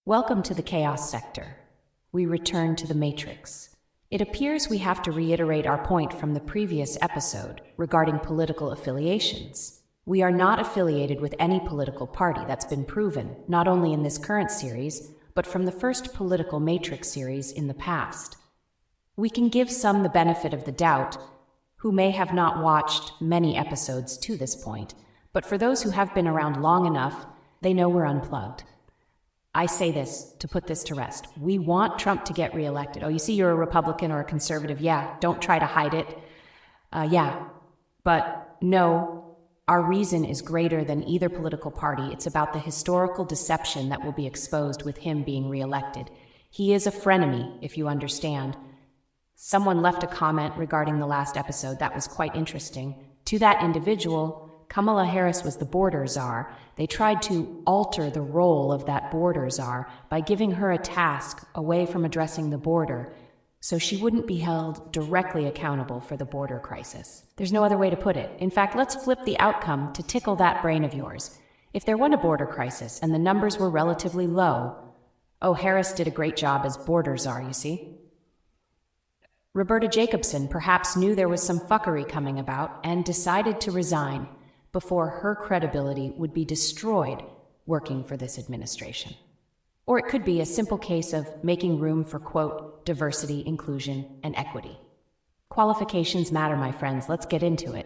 Welcome to the Chaos Sector. We return to the Matrix. It appears we have to reiterate our point from the previous episode regarding political affiliations. We are not affiliated with any political party. That's been proven, not only in this current series, but from the first political Matrix series in the past. We can give some the benefit of the doubt, who may have not watched many episodes to this point, but for those who have been around long enough, they know we're unplugged. I say this to put this to rest. We want Trump to get reelected. Oh, you see, you're a Republican or a conservative. Yeah, don't try to hide it. But no, our reason is greater than either political party. It's about the historical deception that will be exposed with him being reelected. He is a frenemy, if you understand. Someone left a comment regarding the last episode that was quite interesting. To that individual, Kamala Harris was the border czar. They tried to alter the role of that border czar by giving her a task away from addressing the border, so she wouldn't be held directly accountable for the border crisis. There's no other way to put it. In fact, let's flip the outcome to tickle that brain of yours. If there wasn't a border crisis and the numbers were relatively low, Harris did a great job as border czar, you see? Roberta Jacobson perhaps knew there was some fuckery coming about and decided to resign before her credibility would be destroyed working for this administration. Or it could be a simple case of making room for, quote, diversity, inclusion, and equity. Qualifications matter, my friends. Let's get into it.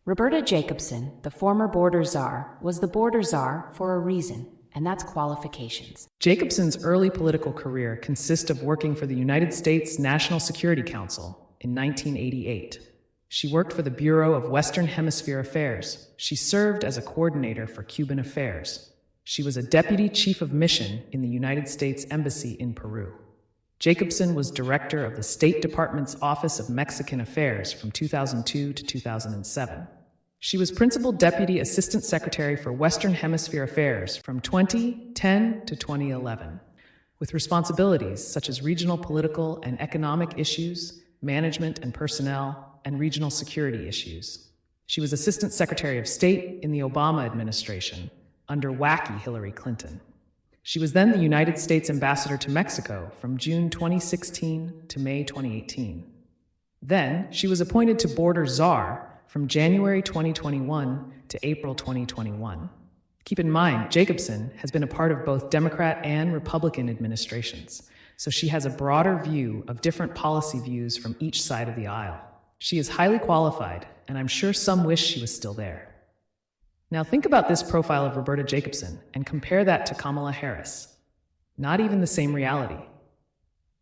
Roberta Jacobson, the former border czar, was the border czar for a reason, and that's qualifications. Jacobson's early political career consists of working for the United States National Security Council in 1988. She worked for the Bureau of Western Hemisphere Affairs. She served as a coordinator for Cuban affairs. She was a deputy chief of mission in the United States Embassy in Peru. Jacobson was director of the State Department's Office of Mexican Affairs from 2002 to 2007. She was principal deputy assistant secretary for Western Hemisphere Affairs from 2010 to 2011, with responsibilities such as regional political and economic issues, management and personnel, and regional security issues. She was Assistant Secretary of State in the Obama administration under wacky Hillary Clinton. She was then the United States Ambassador to Mexico from June 2016 to May 2018. Then she was appointed to Border Czar from January 2021 to April 2021. Keep in mind, Jacobson has been a part of both Democrat and Republican administrations, so she has a broader view of different policy views from each side of the aisle. She is highly qualified, and I'm sure some wish she was still there. Now think about this profile of Roberta Jacobson and compare that to Kamala Harris. Not even the same reality.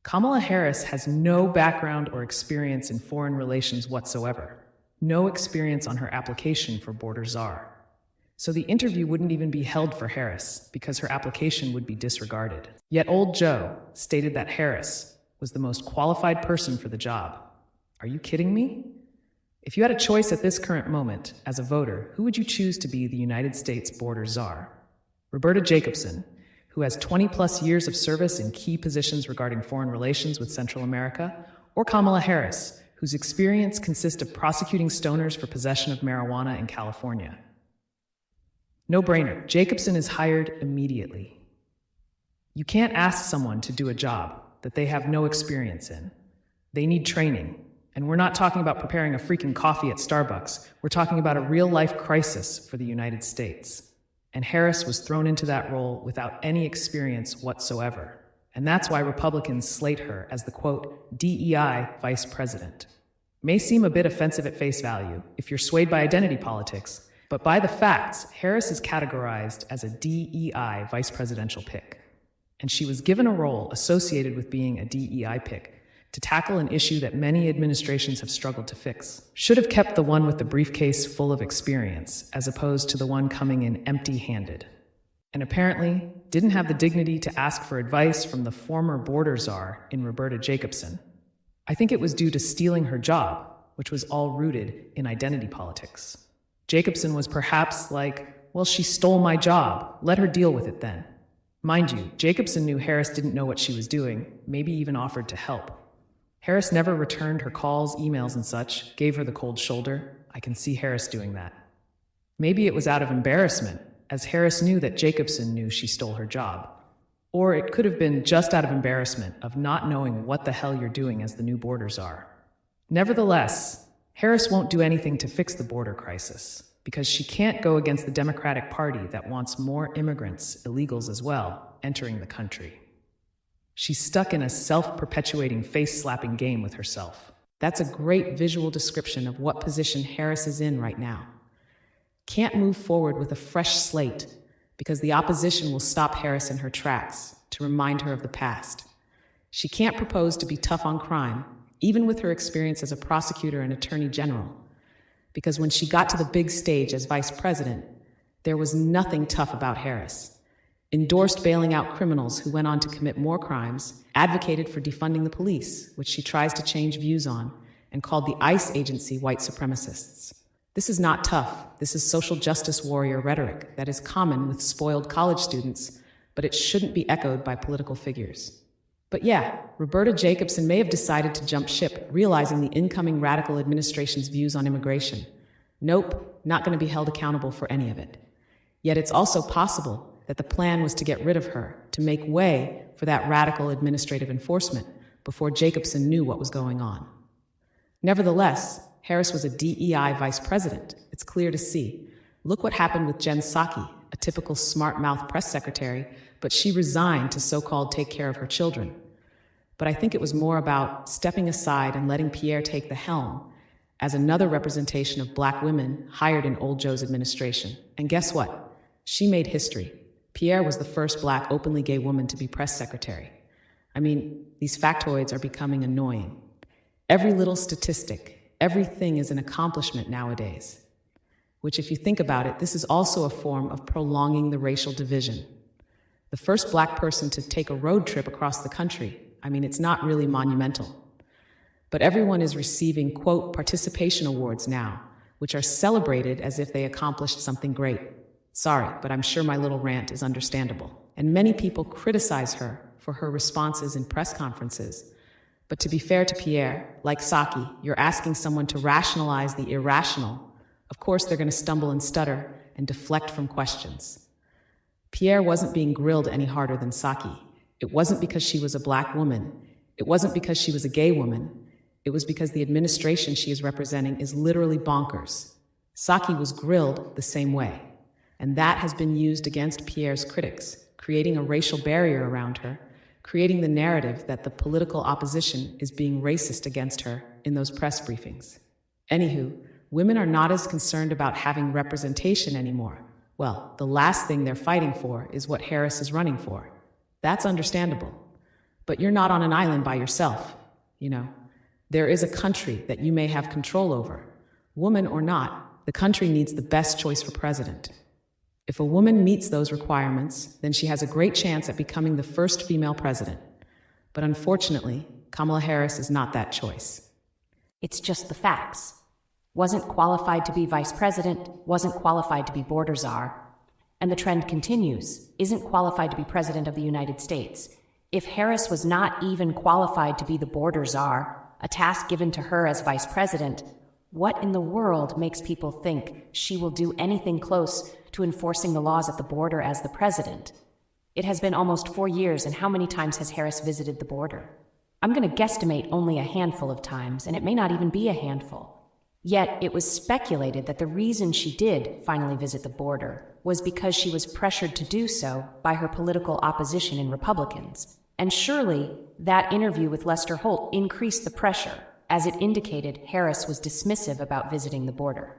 Kamala Harris has no background or experience in foreign relations whatsoever. No experience on her application for border czar. So the interview wouldn't even be held for Harris because her application would be disregarded. Yet old Joe stated that Harris was the most qualified person for the job. Are you kidding me? If you had a choice at this current moment, as a voter, who would you choose to be the United States border czar? Roberta Jacobson, who has 20-plus years of service in key positions regarding foreign relations with Central America, or Kamala Harris, whose experience consists of prosecuting stoners for possession of marijuana in California? No brainer. Jacobson is hired immediately. You can't ask someone to do a job that they have no experience in. They need training. And we're not talking about preparing a freaking coffee at Starbucks. We're talking about a real-life crisis for the United States. And Harris was thrown into that role without any experience whatsoever. And that's why Republicans slate her as the, quote, DEI vice president. May seem a bit offensive at face value if you're swayed by identity politics, but by the facts, Harris is categorized as a DEI vice presidential pick. And she was given a role associated with being a DEI pick to tackle an issue that many administrations have struggled to fix. Should have kept the one with the briefcase full of experience, as opposed to the one coming in empty-handed. And apparently, didn't have the dignity to ask for advice from the former border czar in Roberta Jacobson. I think it was due to stealing her job, which was all rooted in identity politics. Jacobson was perhaps like, well, she stole my job, let her deal with it then. Mind you, Jacobson knew Harris didn't know what she was doing, maybe even offered to help. Harris never returned her calls, emails, and such, gave her the cold shoulder. I can see Harris doing that. Maybe it was out of embarrassment, as Harris knew that Jacobson knew she stole her job. Or it could have been just out of embarrassment of not knowing what the hell you're doing as the new border czar. Nevertheless, Harris won't do anything to fix the border crisis because she can't go against the Democratic Party that wants more immigrants, illegals as well, entering the country. She's stuck in a self-perpetuating face-slapping game with herself. That's a great visual description of what position Harris is in right now. Can't move forward with a fresh slate because the opposition will stop Harris in her tracks to remind her of the past. She can't propose to be tough on crime, even with her experience as a prosecutor and attorney general, because when she got to the big stage as vice president, there was nothing tough about Harris. Endorsed bailing out criminals who went on to commit more crimes, advocated for defunding the police, which she tries to change views on, and called the ICE agency white supremacists. This is not tough. This is social justice warrior rhetoric that is common with spoiled college students, but it shouldn't be echoed by political figures. But yeah, Roberta Jacobson may have decided to jump ship, realizing the incoming radical administration's views on immigration. Nope, not going to be held accountable for any of it. Yet it's also possible that the plan was to get rid of her, to make way for that radical administrative enforcement before Jacobson knew what was going on. Nevertheless, Harris was a DEI vice president. It's clear to see. Look what happened with Jen Psaki, a typical smart-mouth press secretary, but she resigned to so-called take care of her children. But I think it was more about stepping aside and letting Pierre take the helm as another representation of black women hired in old Joe's administration. And guess what? She made history. Pierre was the first black openly gay woman to be press secretary. I mean, these factoids are becoming annoying. Every little statistic, everything is an accomplishment nowadays. Which, if you think about it, this is also a form of prolonging the racial division. The first black person to take a road trip across the country, I mean, it's not really monumental. But everyone is receiving, quote, participation awards now, which are celebrated as if they accomplished something great. Sorry, but I'm sure my little rant is understandable. And many people criticize her for her responses in press conferences. But to be fair to Pierre, like Psaki, you're asking someone to rationalize the irrational. Of course, they're going to stumble and stutter and deflect from questions. Pierre wasn't being grilled any harder than Psaki. It wasn't because she was a black woman. It wasn't because she was a gay woman. It was because the administration she is representing is literally bonkers. Psaki was grilled the same way. And that has been used against Pierre's critics, creating a racial barrier around her, creating the narrative that the political opposition is being racist against her in those press briefings. Anywho, women are not as concerned about having representation anymore. Well, the last thing they're fighting for is what Harris is running for. That's understandable. But you're not on an island by yourself, you know. There is a country that you may have control over. Woman or not, the country needs the best choice for president. If a woman meets those requirements, then she has a great chance at becoming the first female president. But unfortunately, Kamala Harris is not that choice. It's just the facts. Wasn't qualified to be vice president, wasn't qualified to be border czar. And the trend continues, isn't qualified to be president of the United States. If Harris was not even qualified to be the border czar, a task given to her as vice president, what in the world makes people think she will do anything close to enforcing the laws at the border as the president? It has been almost 4 years, and how many times has Harris visited the border? I'm going to guesstimate only a handful of times, and it may not even be a handful. Yet it was speculated that the reason she did finally visit the border was because she was pressured to do so by her political opposition in Republicans. And surely that interview with Lester Holt increased the pressure, as it indicated Harris was dismissive about visiting the border.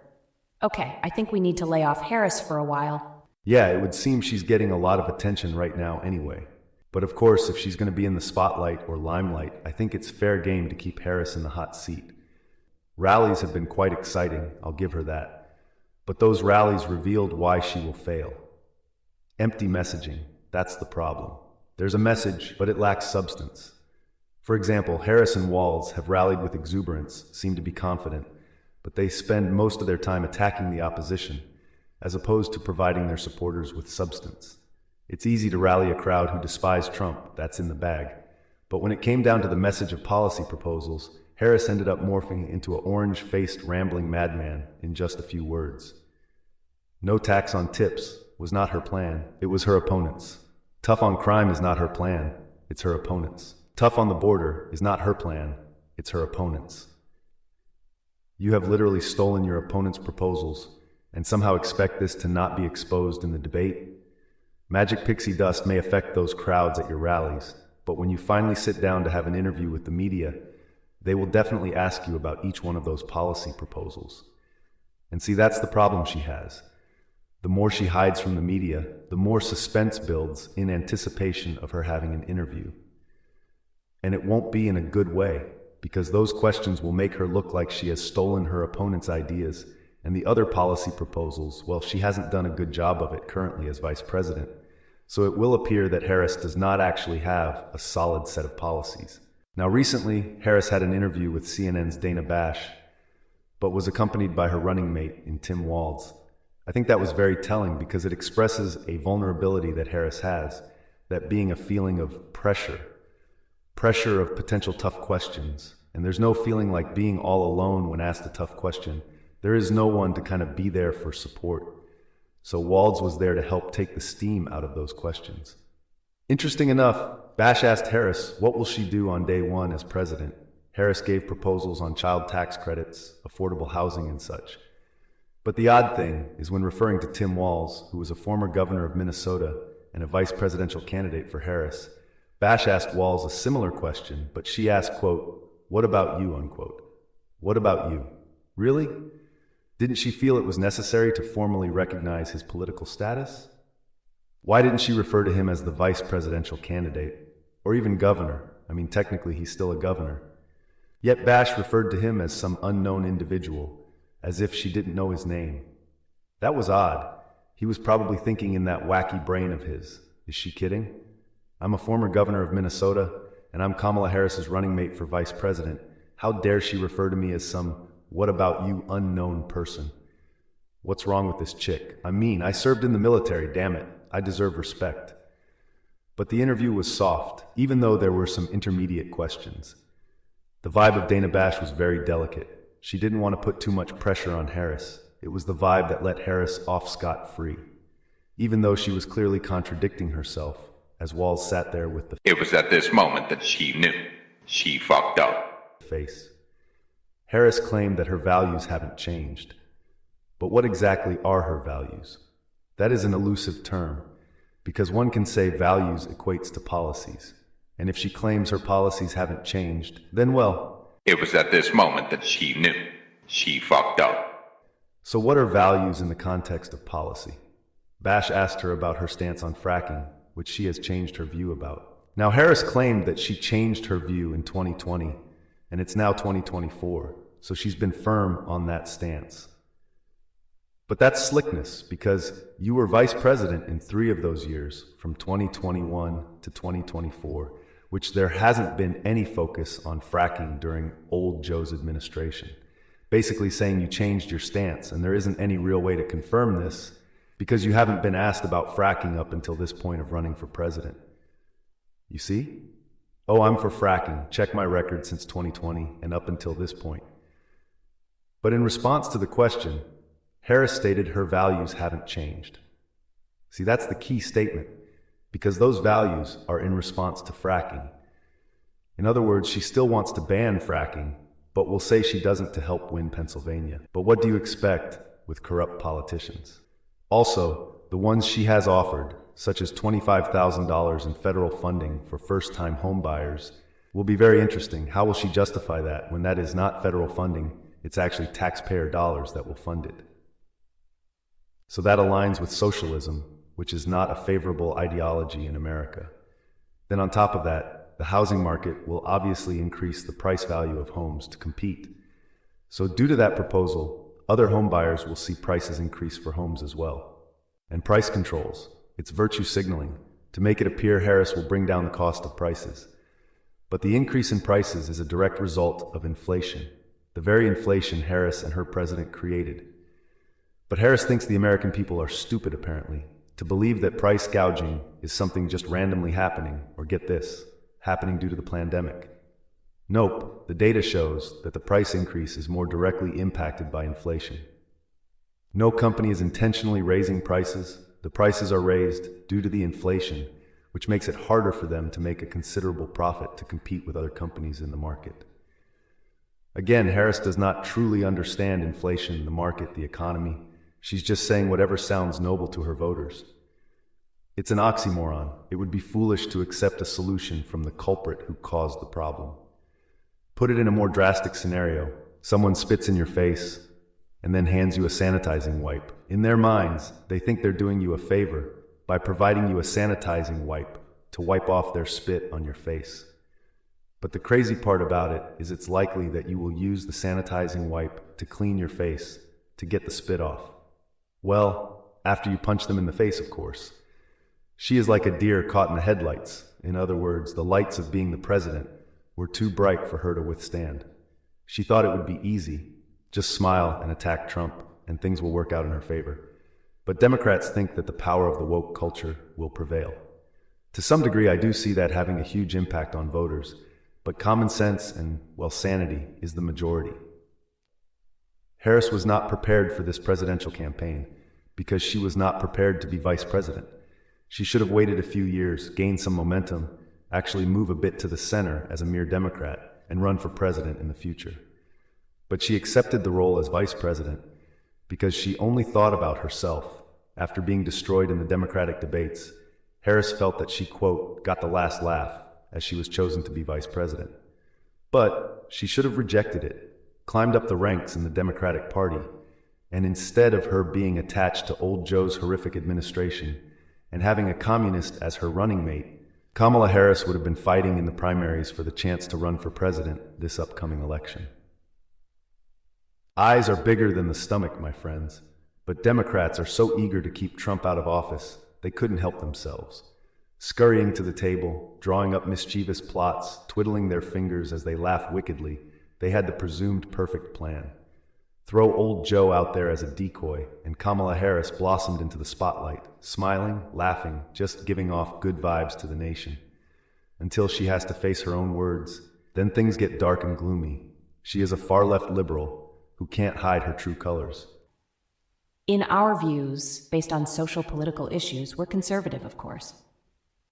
Okay, I think we need to lay off Harris for a while. Yeah, it would seem she's getting a lot of attention right now anyway. But of course, if she's going to be in the spotlight or limelight, I think it's fair game to keep Harris in the hot seat. Rallies have been quite exciting, I'll give her that. But those rallies revealed why she will fail. Empty messaging, that's the problem. There's a message, but it lacks substance. For example, Harris and Walz have rallied with exuberance, seem to be confident, but they spend most of their time attacking the opposition, as opposed to providing their supporters with substance. It's easy to rally a crowd who despise Trump, that's in the bag. But when it came down to the message of policy proposals, Harris ended up morphing into an orange-faced rambling madman in just a few words. No tax on tips was not her plan, it was her opponent's. Tough on crime is not her plan, it's her opponent's. Tough on the border is not her plan, it's her opponent's. You have literally stolen your opponent's proposals and somehow expect this to not be exposed in the debate? Magic pixie dust may affect those crowds at your rallies, but when you finally sit down to have an interview with the media, they will definitely ask you about each one of those policy proposals. And see, that's the problem she has. The more she hides from the media, the more suspense builds in anticipation of her having an interview. And it won't be in a good way, because those questions will make her look like she has stolen her opponent's ideas and the other policy proposals. Well, she hasn't done a good job of it currently as vice president. So it will appear that Harris does not actually have a solid set of policies. Now, recently, Harris had an interview with CNN's Dana Bash, but was accompanied by her running mate in Tim Walz. I think that was very telling because it expresses a vulnerability that Harris has, that being a feeling of pressure of potential tough questions. And there's no feeling like being all alone when asked a tough question. There is no one to kind of be there for support. So Walz was there to help take the steam out of those questions. Interesting enough, Bash asked Harris, what will she do on day one as president? Harris gave proposals on child tax credits, affordable housing, and such. But the odd thing is when referring to Tim Walz, who was a former governor of Minnesota and a vice presidential candidate for Harris, Bash asked Walz a similar question, but she asked, quote, what about you, unquote. What about you? Really? Didn't she feel it was necessary to formally recognize his political status? Why didn't she refer to him as the vice presidential candidate, or even governor? I mean, technically he's still a governor. Yet Bash referred to him as some unknown individual, as if she didn't know his name. That was odd. He was probably thinking in that wacky brain of his, is she kidding? I'm a former governor of Minnesota, and I'm Kamala Harris's running mate for vice president. How dare she refer to me as some what about you unknown person? What's wrong with this chick? I mean, I served in the military, damn it. I deserve respect. But the interview was soft, even though there were some intermediate questions. The vibe of Dana Bash was very delicate. She didn't want to put too much pressure on Harris. It was the vibe that let Harris off scot-free, even though she was clearly contradicting herself, as Walz sat there with the It was at this moment that she knew. She fucked up. face. Harris claimed that her values haven't changed. But what exactly are her values? That is an elusive term, because one can say values equates to policies. And if she claims her policies haven't changed, then well, It was at this moment that she knew. She fucked up. so what are values in the context of policy? Bash asked her about her stance on fracking, which she has changed her view about. Now, Harris claimed that she changed her view in 2020, and it's now 2024, so she's been firm on that stance. But that's slickness, because you were vice president in 3 of those years, from 2021 to 2024, which there hasn't been any focus on fracking during old Joe's administration. Basically saying you changed your stance, and there isn't any real way to confirm this, because you haven't been asked about fracking up until this point of running for president. You see? Oh, I'm for fracking. Check my record since 2020 and up until this point. But in response to the question, Harris stated her values haven't changed. See, that's the key statement, because those values are in response to fracking. In other words, she still wants to ban fracking, but will say she doesn't to help win Pennsylvania. But what do you expect with corrupt politicians? Also, the ones she has offered, such as $25,000 in federal funding for first-time home buyers, will be very interesting. How will she justify that when that is not federal funding? It's actually taxpayer dollars that will fund it. So that aligns with socialism, which is not a favorable ideology in America. Then on top of that, the housing market will obviously increase the price value of homes to compete. So due to that proposal, other home buyers will see prices increase for homes as well. And price controls, it's virtue signaling, to make it appear Harris will bring down the cost of prices. But the increase in prices is a direct result of inflation, the very inflation Harris and her president created. But Harris thinks the American people are stupid, apparently, to believe that price gouging is something just randomly happening, or get this, happening due to the pandemic. Nope, the data shows that the price increase is more directly impacted by inflation. No company is intentionally raising prices. The prices are raised due to the inflation, which makes it harder for them to make a considerable profit to compete with other companies in the market. Again, Harris does not truly understand inflation, the market, the economy. She's just saying whatever sounds noble to her voters. It's an oxymoron. It would be foolish to accept a solution from the culprit who caused the problem. Put it in a more drastic scenario. Someone spits in your face and then hands you a sanitizing wipe. In their minds, they think they're doing you a favor by providing you a sanitizing wipe to wipe off their spit on your face. But the crazy part about it is it's likely that you will use the sanitizing wipe to clean your face, to get the spit off. Well, after you punch them in the face, of course. She is like a deer caught in the headlights. In other words, the lights of being the president were too bright for her to withstand. She thought it would be easy. Just smile and attack Trump, and things will work out in her favor. But Democrats think that the power of the woke culture will prevail. To some degree, I do see that having a huge impact on voters, but common sense and, well, sanity is the majority. Harris was not prepared for this presidential campaign because she was not prepared to be vice president. She should have waited a few years, gained some momentum, actually move a bit to the center as a mere Democrat, and run for president in the future. But she accepted the role as vice president because she only thought about herself. After being destroyed in the Democratic debates, Harris felt that she, quote, got the last laugh as she was chosen to be vice president. But she should have rejected it, climbed up the ranks in the Democratic Party, and instead of her being attached to old Joe's horrific administration and having a communist as her running mate, Kamala Harris would have been fighting in the primaries for the chance to run for president this upcoming election. Eyes are bigger than the stomach, my friends, but Democrats are so eager to keep Trump out of office, they couldn't help themselves. Scurrying to the table, drawing up mischievous plots, twiddling their fingers as they laugh wickedly, they had the presumed perfect plan. Throw old Joe out there as a decoy, and Kamala Harris blossomed into the spotlight, smiling, laughing, just giving off good vibes to the nation. Until she has to face her own words, then things get dark and gloomy. She is a far-left liberal who can't hide her true colors. In our views, based on social political issues, we're conservative, of course.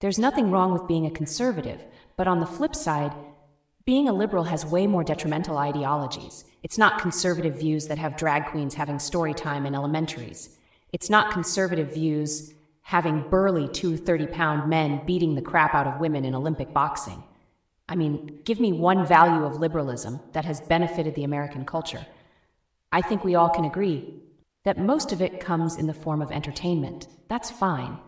There's nothing wrong with being a conservative, but on the flip side, being a liberal has way more detrimental ideologies. It's not conservative views that have drag queens having story time in elementaries. It's not conservative views having burly 230-pound men beating the crap out of women in Olympic boxing. I mean, give me one value of liberalism that has benefited the American culture. I think we all can agree that most of it comes in the form of entertainment. That's fine.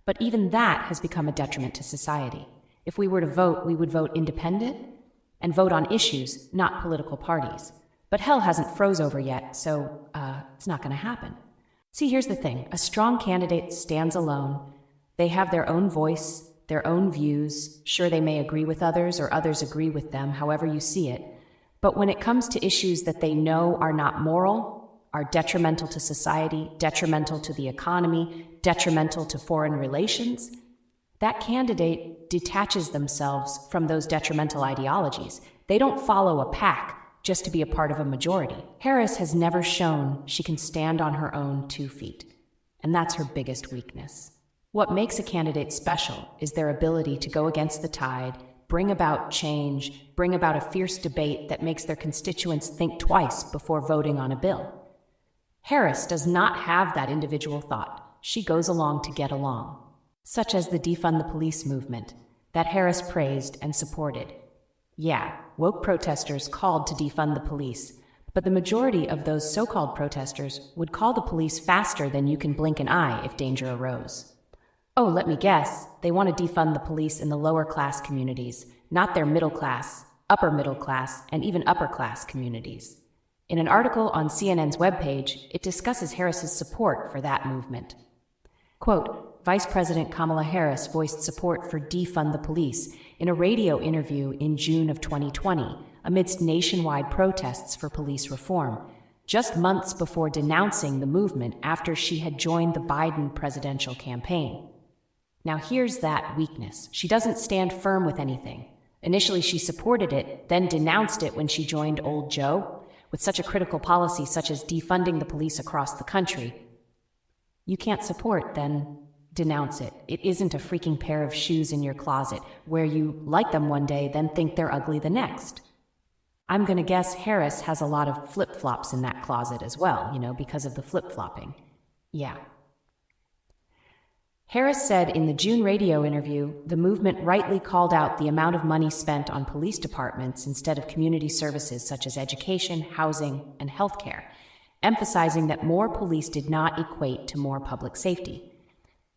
But even that has become a detriment to society. If we were to vote, we would vote independent and vote on issues, not political parties. But hell hasn't froze over yet, so it's not going to happen. See, here's the thing. A strong candidate stands alone. They have their own voice, their own views. Sure, they may agree with others or others agree with them, however you see it. But when it comes to issues that they know are not moral, are detrimental to society, detrimental to the economy, detrimental to foreign relations, that candidate detaches themselves from those detrimental ideologies. They don't follow a pack just to be a part of a majority. Harris has never shown she can stand on her own 2 feet, and that's her biggest weakness. What makes a candidate special is their ability to go against the tide, bring about change, bring about a fierce debate that makes their constituents think twice before voting on a bill. Harris does not have that individual thought. She goes along to get along, such as the Defund the Police movement that Harris praised and supported. Yeah, woke protesters called to defund the police, but the majority of those so-called protesters would call the police faster than you can blink an eye if danger arose. Oh, let me guess, they want to defund the police in the lower class communities, not their middle class, upper middle class, and even upper class communities. In an article on CNN's webpage, it discusses Harris's support for that movement. Quote, Vice President Kamala Harris voiced support for defund the police in a radio interview in June of 2020 amidst nationwide protests for police reform, just months before denouncing the movement after she had joined the Biden presidential campaign. Now here's that weakness. She doesn't stand firm with anything. Initially she supported it, then denounced it when she joined old Joe. With such a critical policy such as defunding the police across the country, you can't support, then denounce it. It isn't a freaking pair of shoes in your closet where you like them one day, then think they're ugly the next. I'm gonna guess Harris has a lot of flip-flops in that closet as well, because of the flip-flopping. Yeah. Harris said in the June radio interview, the movement rightly called out the amount of money spent on police departments instead of community services such as education, housing, and healthcare, emphasizing that more police did not equate to more public safety.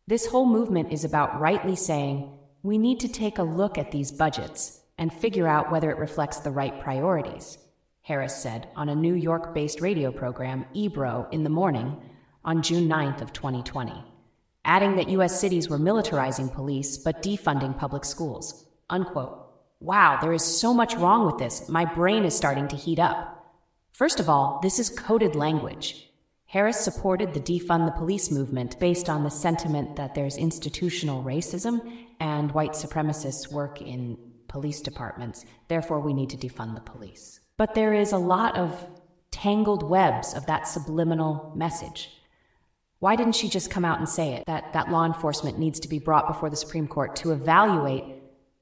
This whole movement is about rightly saying, we need to take a look at these budgets and figure out whether it reflects the right priorities, Harris said on a New York-based radio program, Ebro, in the Morning, on June 9th of 2020, adding that U.S. cities were militarizing police but defunding public schools, unquote. Wow, there is so much wrong with this. My brain is starting to heat up. First of all, this is coded language. Harris supported the defund the police movement based on the sentiment that there's institutional racism and white supremacists work in police departments, therefore we need to defund the police. But there is a lot of tangled webs of that subliminal message. Why didn't she just come out and say it, that law enforcement needs to be brought before the Supreme Court to evaluate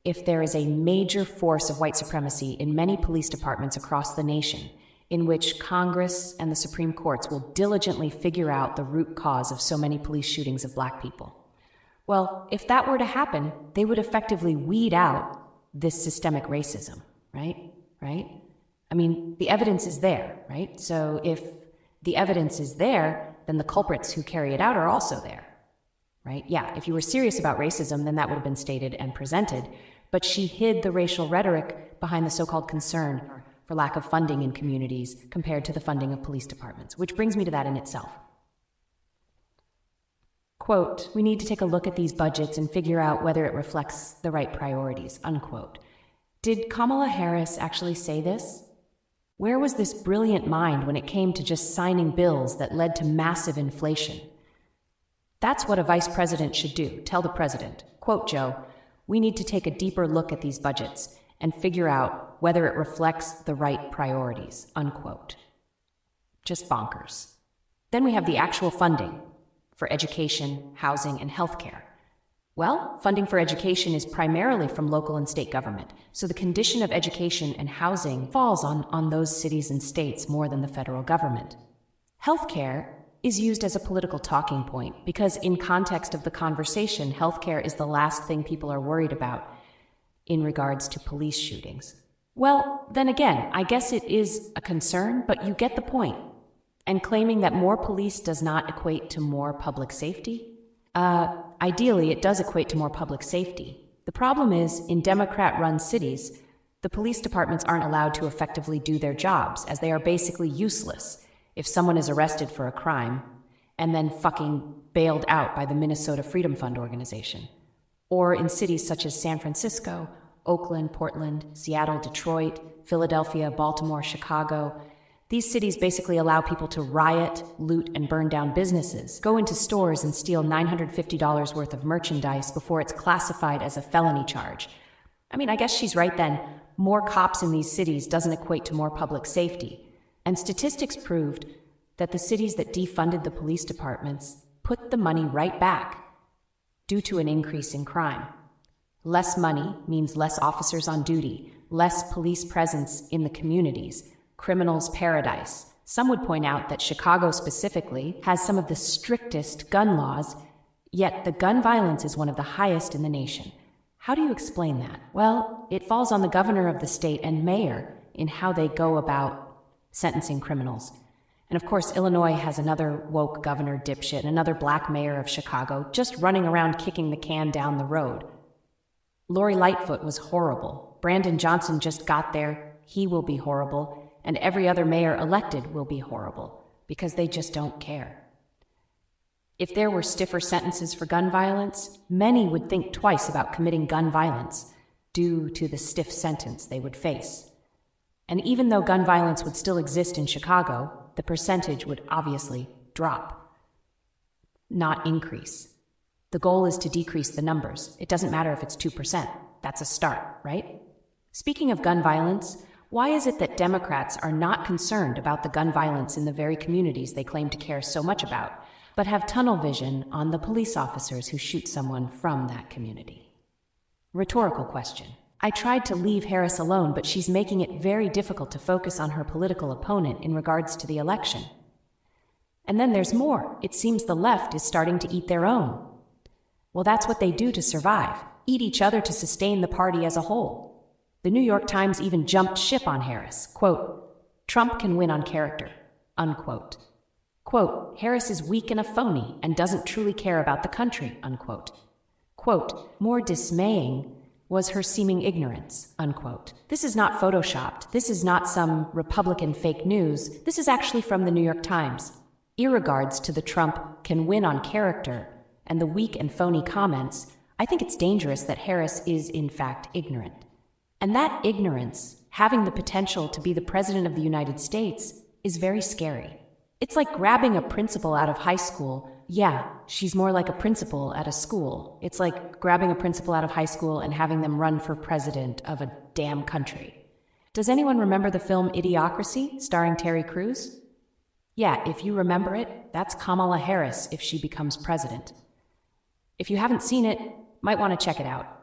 if there is a major force of white supremacy in many police departments across the nation, in which Congress and the Supreme Courts will diligently figure out the root cause of so many police shootings of Black people? Well, if that were to happen, they would effectively weed out this systemic racism, right? I mean, the evidence is there, right? So if the evidence is there, then the culprits who carry it out are also there, right? Yeah, if you were serious about racism, then that would have been stated and presented, but she hid the racial rhetoric behind the so-called concern for lack of funding in communities compared to the funding of police departments, which brings me to that in itself. Quote, we need to take a look at these budgets and figure out whether it reflects the right priorities, unquote. Did Kamala Harris actually say this? Where was this brilliant mind when it came to just signing bills that led to massive inflation? That's what a vice president should do. Tell the president, quote, Joe, we need to take a deeper look at these budgets and figure out whether it reflects the right priorities, unquote. Just bonkers. Then we have the actual funding for education, housing, and healthcare. Well, funding for education is primarily from local and state government, so the condition of education and housing falls on those cities and states more than the federal government. Healthcare is used as a political talking point because in context of the conversation, healthcare is the last thing people are worried about in regards to police shootings. Well, then again, I guess it is a concern, but you get the point. And claiming that more police does not equate to more public safety? Ideally, it does equate to more public safety. The problem is, in Democrat-run cities, the police departments aren't allowed to effectively do their jobs, as they are basically useless if someone is arrested for a crime and then fucking bailed out by the Minnesota Freedom Fund organization. Or in cities such as San Francisco, Oakland, Portland, Seattle, Detroit, Philadelphia, Baltimore, Chicago. These cities basically allow people to riot, loot, and burn down businesses, go into stores and steal $950 worth of merchandise before it's classified as a felony charge. I mean, I guess she's right then. More cops in these cities doesn't equate to more public safety. And statistics proved that the cities that defunded the police departments put the money right back due to an increase in crime. Less money means less officers on duty, less police presence in the communities, criminals' paradise. Some would point out that Chicago specifically has some of the strictest gun laws, yet the gun violence is one of the highest in the nation. How do you explain that? Well, it falls on the governor of the state and mayor in how they go about sentencing criminals. And of course, Illinois has another woke governor dipshit and another black mayor of Chicago just running around kicking the can down the road. Lori Lightfoot was horrible. Brandon Johnson just got there. He will be horrible. And every other mayor elected will be horrible because they just don't care. If there were stiffer sentences for gun violence, many would think twice about committing gun violence due to the stiff sentence they would face. And even though gun violence would still exist in Chicago, the percentage would obviously drop, not increase. The goal is to decrease the numbers. It doesn't matter if it's 2%. That's a start, right? Speaking of gun violence, Why is it that Democrats are not concerned about the gun violence in the very communities they claim to care so much about, but have tunnel vision on the police officers who shoot someone from that community? Rhetorical question. I tried to leave Harris alone, but she's making it very difficult to focus on her political opponent in regards to the election. And then there's more. It seems the left is starting to eat their own. Well, that's what they do to survive. Eat each other to sustain the party as a whole. The New York Times even jumped ship on Harris. Quote, Trump can win on character. Unquote. Quote, Harris is weak and a phony and doesn't truly care about the country. Unquote. Quote, more dismaying was her seeming ignorance. Unquote. This is not photoshopped. This is not some Republican fake news. This is actually from the New York Times. Irregards to the Trump can win on character and the weak and phony comments, I think it's dangerous that Harris is in fact ignorant. And that ignorance, having the potential to be the president of the United States, is very scary. It's like grabbing a principal out of high school. Yeah, she's more like a principal at a school. It's like grabbing a principal out of high school and having them run for president of a damn country. Does anyone remember the film Idiocracy, starring Terry Crews? Yeah, if you remember it, that's Kamala Harris if she becomes president. If you haven't seen it, might want to check it out.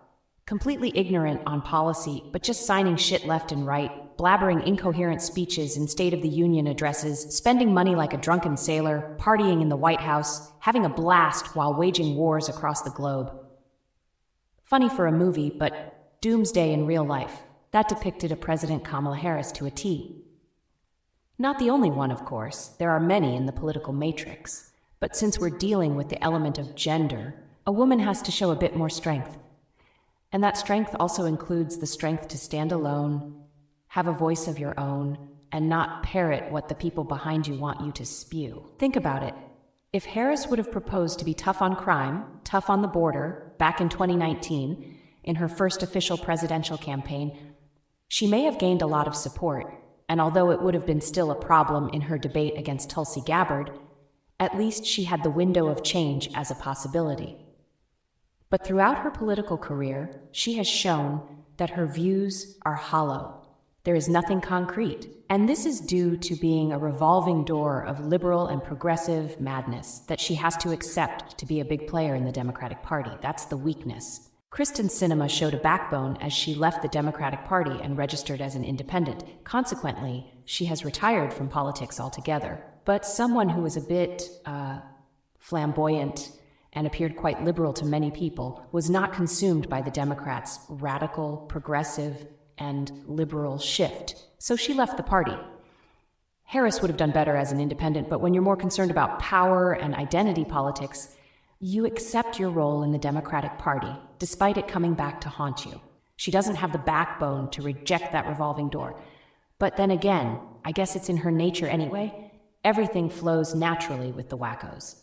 Completely ignorant on policy, but just signing shit left and right, blabbering incoherent speeches in State of the Union addresses, spending money like a drunken sailor, partying in the White House, having a blast while waging wars across the globe. Funny for a movie, but doomsday in real life. That depicted a President Kamala Harris to a T. Not the only one, of course. There are many in the political matrix. But since we're dealing with the element of gender, a woman has to show a bit more strength. And that strength also includes the strength to stand alone, have a voice of your own, and not parrot what the people behind you want you to spew. Think about it. If Harris would have proposed to be tough on crime, tough on the border, back in 2019, in her first official presidential campaign, she may have gained a lot of support. And although it would have been still a problem in her debate against Tulsi Gabbard, at least she had the window of change as a possibility. But throughout her political career, she has shown that her views are hollow. There is nothing concrete. And this is due to being a revolving door of liberal and progressive madness that she has to accept to be a big player in the Democratic Party. That's the weakness. Kristen Sinema showed a backbone as she left the Democratic Party and registered as an independent. Consequently, she has retired from politics altogether. But someone who was a bit flamboyant and appeared quite liberal to many people was not consumed by the Democrats' radical, progressive, and liberal shift. So she left the party. Harris would have done better as an independent, but when you're more concerned about power and identity politics, you accept your role in the Democratic Party, despite it coming back to haunt you. She doesn't have the backbone to reject that revolving door. But then again, I guess it's in her nature anyway. Everything flows naturally with the wackos.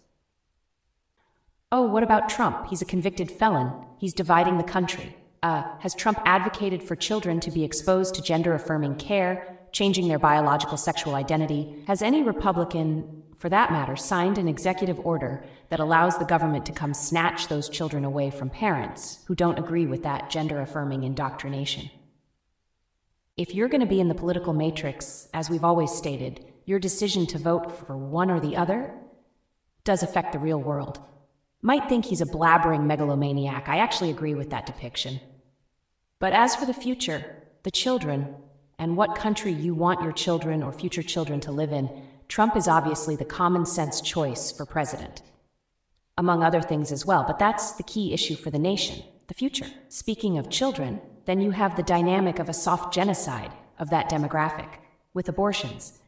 Oh, what about Trump? He's a convicted felon. He's dividing the country. Has Trump advocated for children to be exposed to gender-affirming care, changing their biological sexual identity? Has any Republican, for that matter, signed an executive order that allows the government to come snatch those children away from parents who don't agree with that gender-affirming indoctrination? If you're going to be in the political matrix, as we've always stated, your decision to vote for one or the other does affect the real world. Might think he's a blabbering megalomaniac. I actually agree with that depiction. But as for the future, the children, and what country you want your children or future children to live in, Trump is obviously the common sense choice for president. Among other things as well, but that's the key issue for the nation, the future. Speaking of children, then you have the dynamic of a soft genocide of that demographic, with abortions.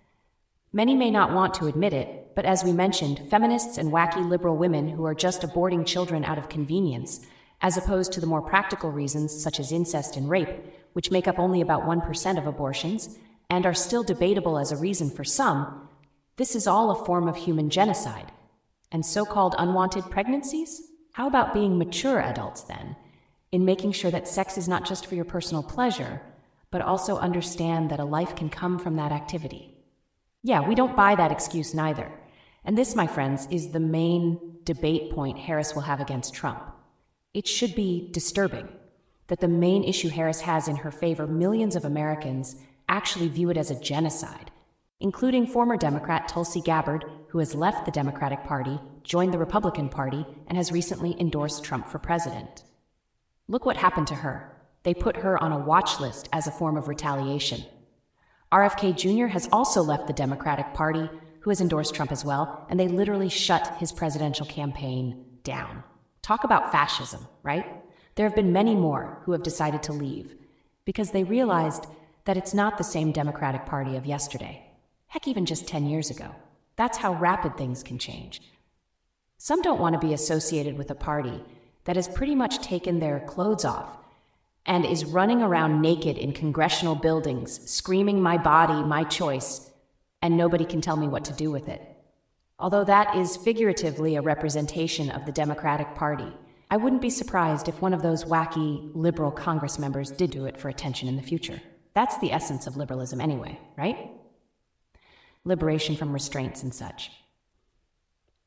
Many may not want to admit it, but as we mentioned, feminists and wacky liberal women who are just aborting children out of convenience, as opposed to the more practical reasons such as incest and rape, which make up only about 1% of abortions, and are still debatable as a reason for some, this is all a form of human genocide. And so-called unwanted pregnancies? How about being mature adults then, in making sure that sex is not just for your personal pleasure, but also understand that a life can come from that activity? Yeah, we don't buy that excuse neither. And this, my friends, is the main debate point Harris will have against Trump. It should be disturbing that the main issue Harris has in her favor millions of Americans actually view it as a genocide, including former Democrat Tulsi Gabbard, who has left the Democratic Party, joined the Republican Party, and has recently endorsed Trump for president. Look what happened to her. They put her on a watch list as a form of retaliation. RFK Jr. has also left the Democratic Party, who has endorsed Trump as well, and they literally shut his presidential campaign down. Talk about fascism, right? There have been many more who have decided to leave because they realized that it's not the same Democratic Party of yesterday. Heck, even just 10 years ago. That's how rapid things can change. Some don't want to be associated with a party that has pretty much taken their clothes off and is running around naked in congressional buildings, screaming, "My body, my choice," and nobody can tell me what to do with it. Although that is figuratively a representation of the Democratic Party, I wouldn't be surprised if one of those wacky liberal Congress members did do it for attention in the future. That's the essence of liberalism anyway, right? Liberation from restraints and such.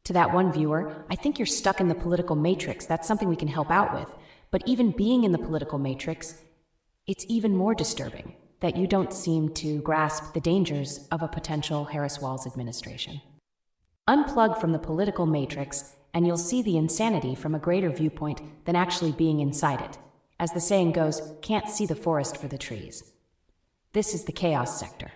To that one viewer, I think you're stuck in the political matrix. That's something we can help out with. But even being in the political matrix, it's even more disturbing that you don't seem to grasp the dangers of a potential Harris-Walz administration. Unplug from the political matrix, and you'll see the insanity from a greater viewpoint than actually being inside it. As the saying goes, can't see the forest for the trees. This is the chaos sector.